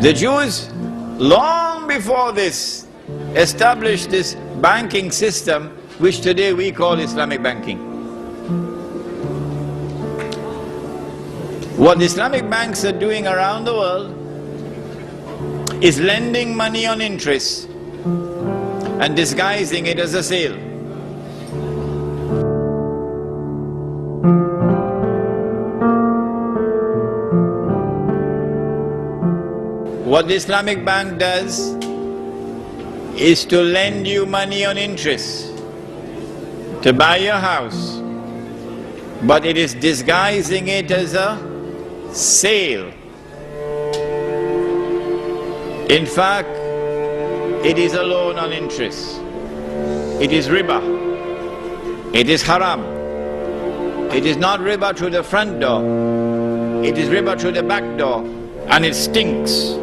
The Jews, long before this, established this banking system which today we call Islamic banking. What the Islamic banks are doing around the world is lending money on interest and disguising it as a sale. What the Islamic bank does is to lend you money on interest to buy your house, but it is disguising it as a sale. In fact, it is a loan on interest. It is riba. It is haram. It is not riba through the front door. It is riba through the back door, and it stinks.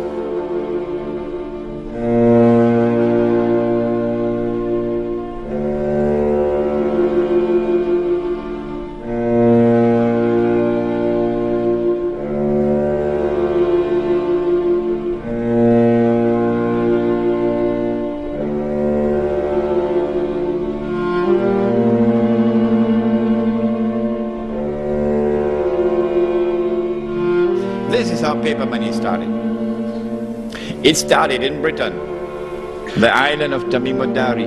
This is how paper money started. It started in Britain, the island of Tamim-ud-Dari.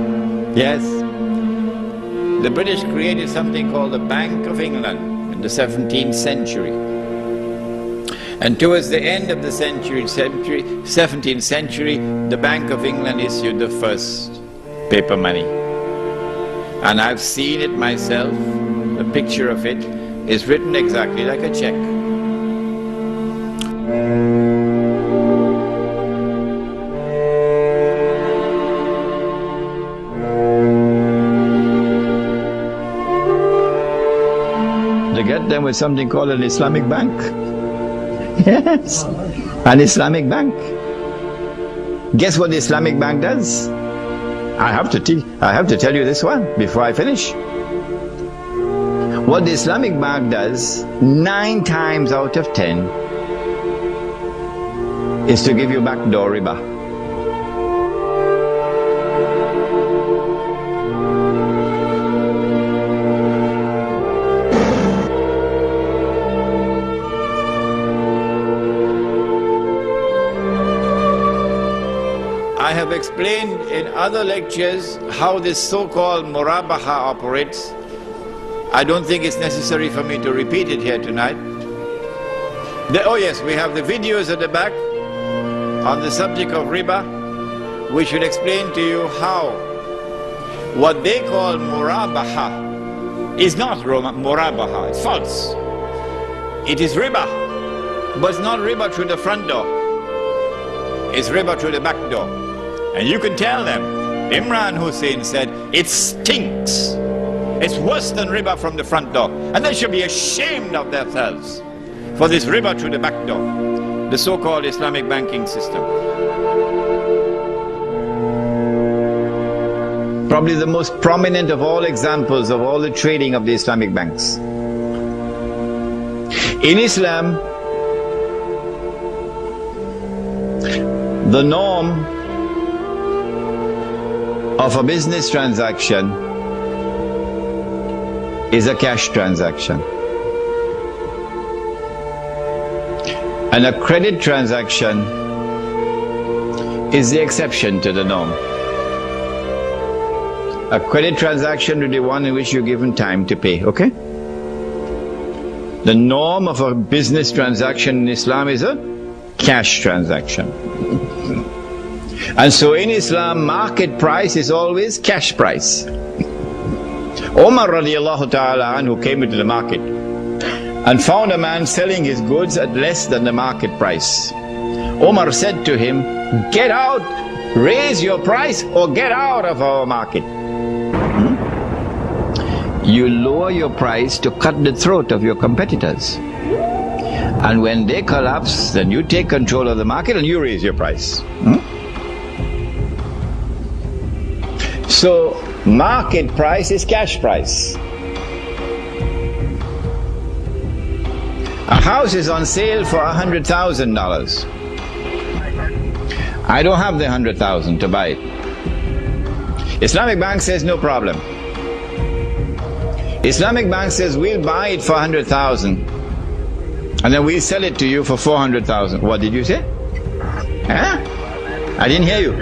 Yes, the British created something called the Bank of England in the 17th century. And towards the end of the 17th century, the Bank of England issued the first paper money. And I've seen it myself. The picture of it is written exactly like a check. To get them with something called an Islamic bank. Yes, an Islamic bank. Guess what the Islamic bank does? I have to tell you this one before I finish. What the Islamic bank does, 9 times out of 10, is to give you backdoor riba. I have explained in other lectures how this so-called murabaha operates. I don't think it's necessary for me to repeat it here tonight. Oh yes, we have the videos at the back on the subject of riba, which will explain to you how what they call murabaha is not murabaha, it's false. It is riba, but it's not riba through the front door. It's riba through the back door. And you can tell them, Imran Hussein said, it stinks. It's worse than riba from the front door. And they should be ashamed of themselves for this riba through the back door, the so-called Islamic banking system. Probably the most prominent of all examples of all the trading of the Islamic banks. In Islam, the norm of a business transaction is a cash transaction. And a credit transaction is the exception to the norm. A credit transaction will be one in which you're given time to pay, okay? The norm of a business transaction in Islam is a cash transaction. And so in Islam, market price is always cash price. Umar radiallahu ta'ala anhu came into the market and found a man selling his goods at less than the market price. Umar said to him, get out, raise your price or get out of our market. You lower your price to cut the throat of your competitors. And when they collapse, then you take control of the market and you raise your price. So, market price is cash price. A house is on sale for $100,000. I don't have the 100,000 to buy it. Islamic Bank says no problem. Islamic Bank says we'll buy it for 100,000 and then we'll sell it to you for 400,000. What did you say? Huh? I didn't hear you.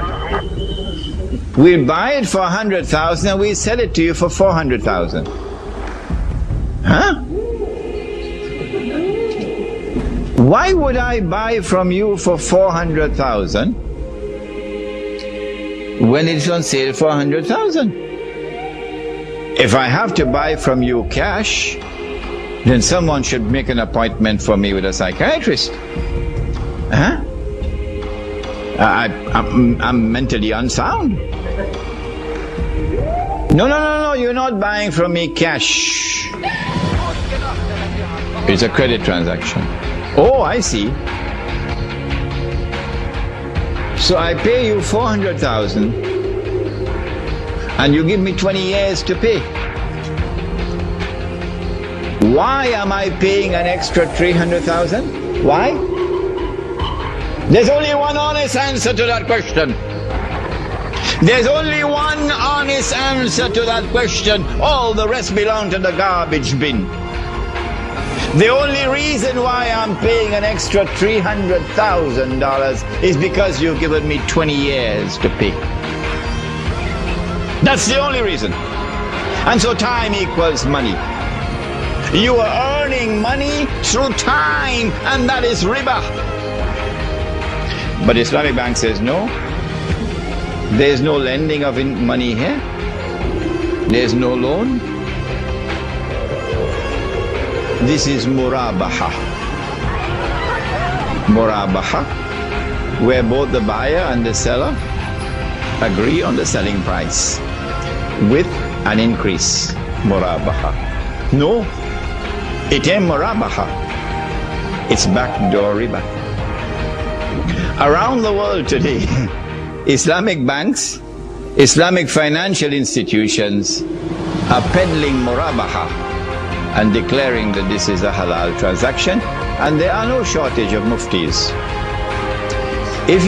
We'll buy it for 100,000 and we'll sell it to you for 400,000. Huh? Why would I buy from you for 400,000 when it's on sale for 100,000? If I have to buy from you cash, then someone should make an appointment for me with a psychiatrist. Huh? I'm mentally unsound. No, you're not buying from me cash. It's a credit transaction. Oh, I see. So I pay you 400,000 and you give me 20 years to pay. Why am I paying an extra 300,000? Why? There's only one honest answer to that question. There's only one honest answer to that question. All the rest belong to the garbage bin. The only reason why I'm paying an extra $300,000 is because you've given me 20 years to pay. That's the only reason. And so time equals money. You are earning money through time, and that is riba. But Islamic Bank says no. There's no lending of money here. There's no loan. This is murabaha. Murabaha, where both the buyer and the seller agree on the selling price with an increase. Murabaha. No, it ain't murabaha. It's backdoor riba. Around the world today, Islamic banks, Islamic financial institutions are peddling murabaha and declaring that this is a halal transaction, and there are no shortage of muftis. If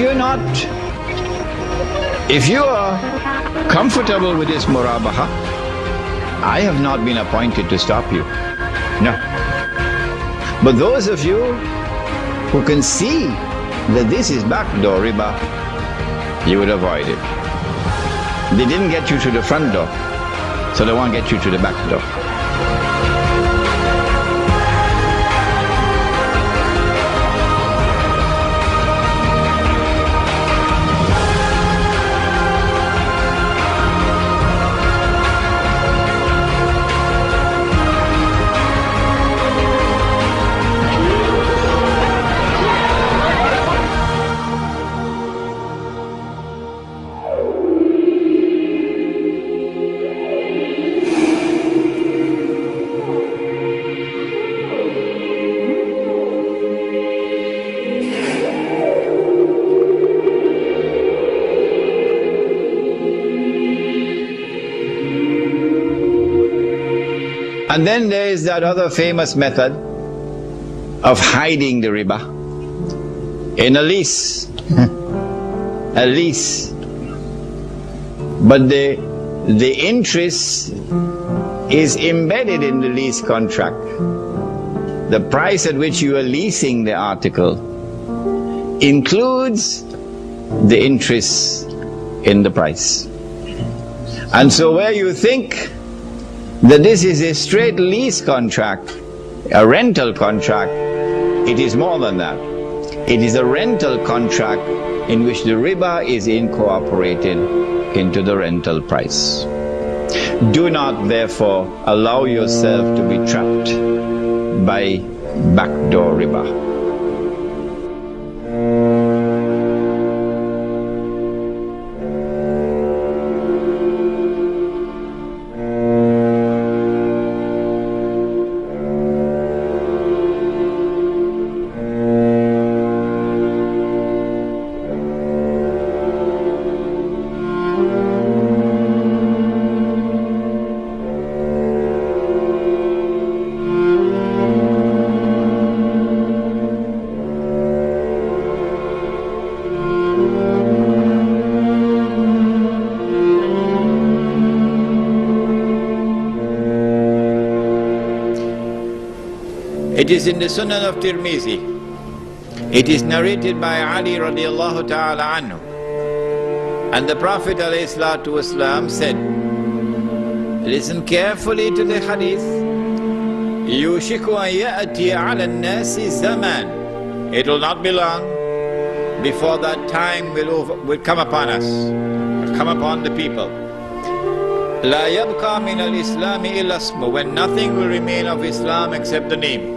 you are comfortable with this murabaha, I have not been appointed to stop you. No. But those of you who can see that this is backdoor riba, you would avoid it. They didn't get you to the front door, so they won't get you to the back door. And then there is that other famous method of hiding the riba in a lease. A lease. But the interest is embedded in the lease contract. The price at which you are leasing the article includes the interest in the price. And so where you think that this is a straight lease contract, a rental contract, it is more than that. It is a rental contract in which the riba is incorporated into the rental price. Do not therefore allow yourself to be trapped by backdoor riba. It is in the Sunan of Tirmizi. It is narrated by Ali radiallahu ta'ala anhu. And the Prophet ﷺ said, listen carefully to the hadith. يُوشِكُ أَن يَأْتِيَ عَلَى النَّاسِ زَمَانٍ. It will not be long before that time will come upon us, will come upon the people. لَا يَبْقَى مِنَ الْإِسْلَامِ إِلَّا اسْمُ. When nothing will remain of Islam except the name.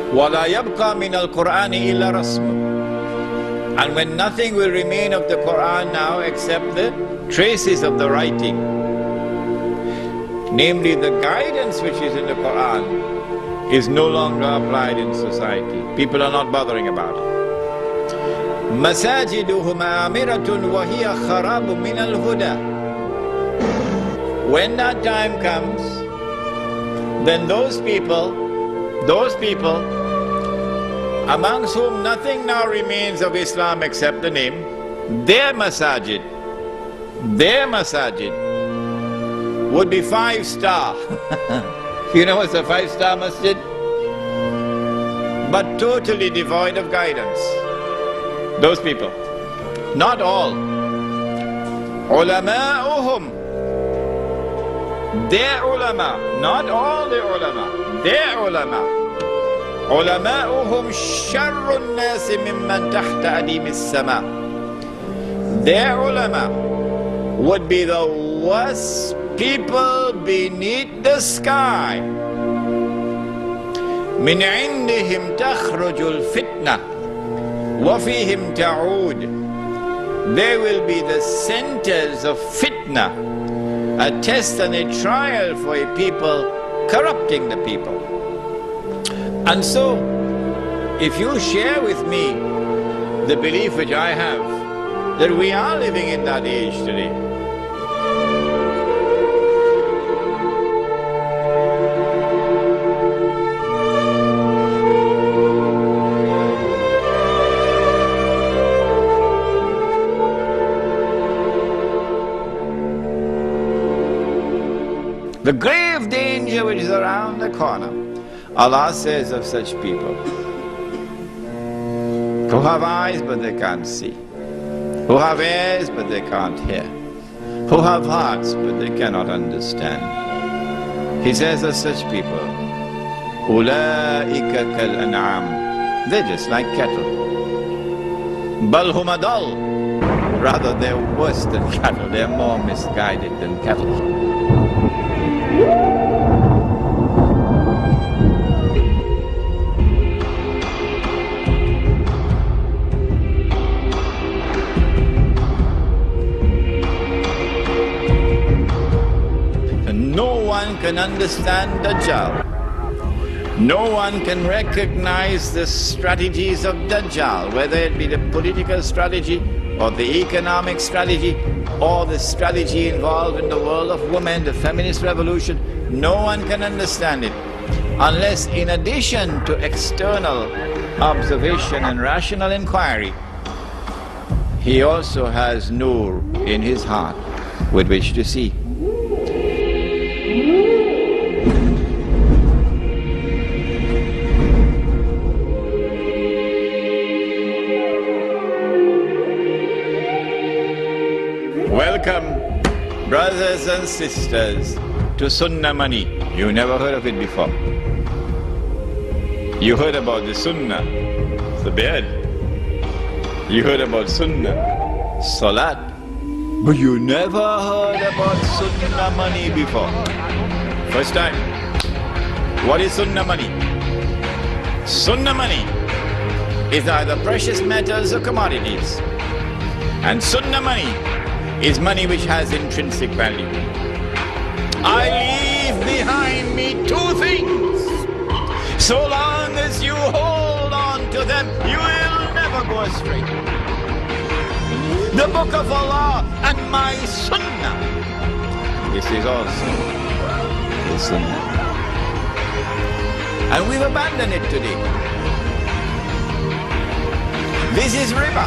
وَلَا يَبْقَى مِنَ الْقُرْآنِ إِلَّا رَسْمُ. And when nothing will remain of the Quran now except the traces of the writing, namely the guidance which is in the Quran is no longer applied in society. People are not bothering about it. مَسَاجِدُهُمْ آمِرَةٌ وَهِيَ خَرَابٌ مِنَ الْهُدَى. When that time comes, then those people amongst whom nothing now remains of Islam except the name, their masajid would be 5-star. You know what's a 5-star masjid? But totally devoid of guidance. Those people. Not all. Ulama'uhum. Their ulama. Not all the ulama. Their ulama. Ulama'uhum sharrun nasi mimman tahta adimi as-sama. Their ulama would be the worst people beneath the sky. من عندهم تخرج الفتنة وفيهم تعود. They will be the centers of fitna, a test and a trial for a people corrupting the people. And so, if you share with me the belief which I have, that we are living in that age today, the grave danger which is around the corner, Allah says of such people, who have eyes but they can't see, who have ears but they can't hear, who have hearts but they cannot understand. He says of such people, أُولَٰئِكَ كَالْأَنْعَامِ. They're just like cattle. بَلْ هُمْ أَضَلُّ. Rather, they're worse than cattle. They're more misguided than cattle. No one can understand Dajjal. No one can recognize the strategies of Dajjal, whether it be the political strategy or the economic strategy or the strategy involved in the world of women, the feminist revolution. No one can understand it unless, in addition to external observation and rational inquiry, he also has nur in his heart with which to see. Welcome, brothers and sisters, to Sunnah money. You never heard of it before. You heard about the Sunnah, the beard. You heard about Sunnah, Salat. But you never heard about Sunnah money before. First time. What is Sunnah money? Sunnah money is either precious metals or commodities. And Sunnah money is money which has intrinsic value. I leave behind me two things. So long as you hold on to them, you will never go astray. The Book of Allah and my Sunnah. This is also the Sunnah. And we've abandoned it today. This is riba.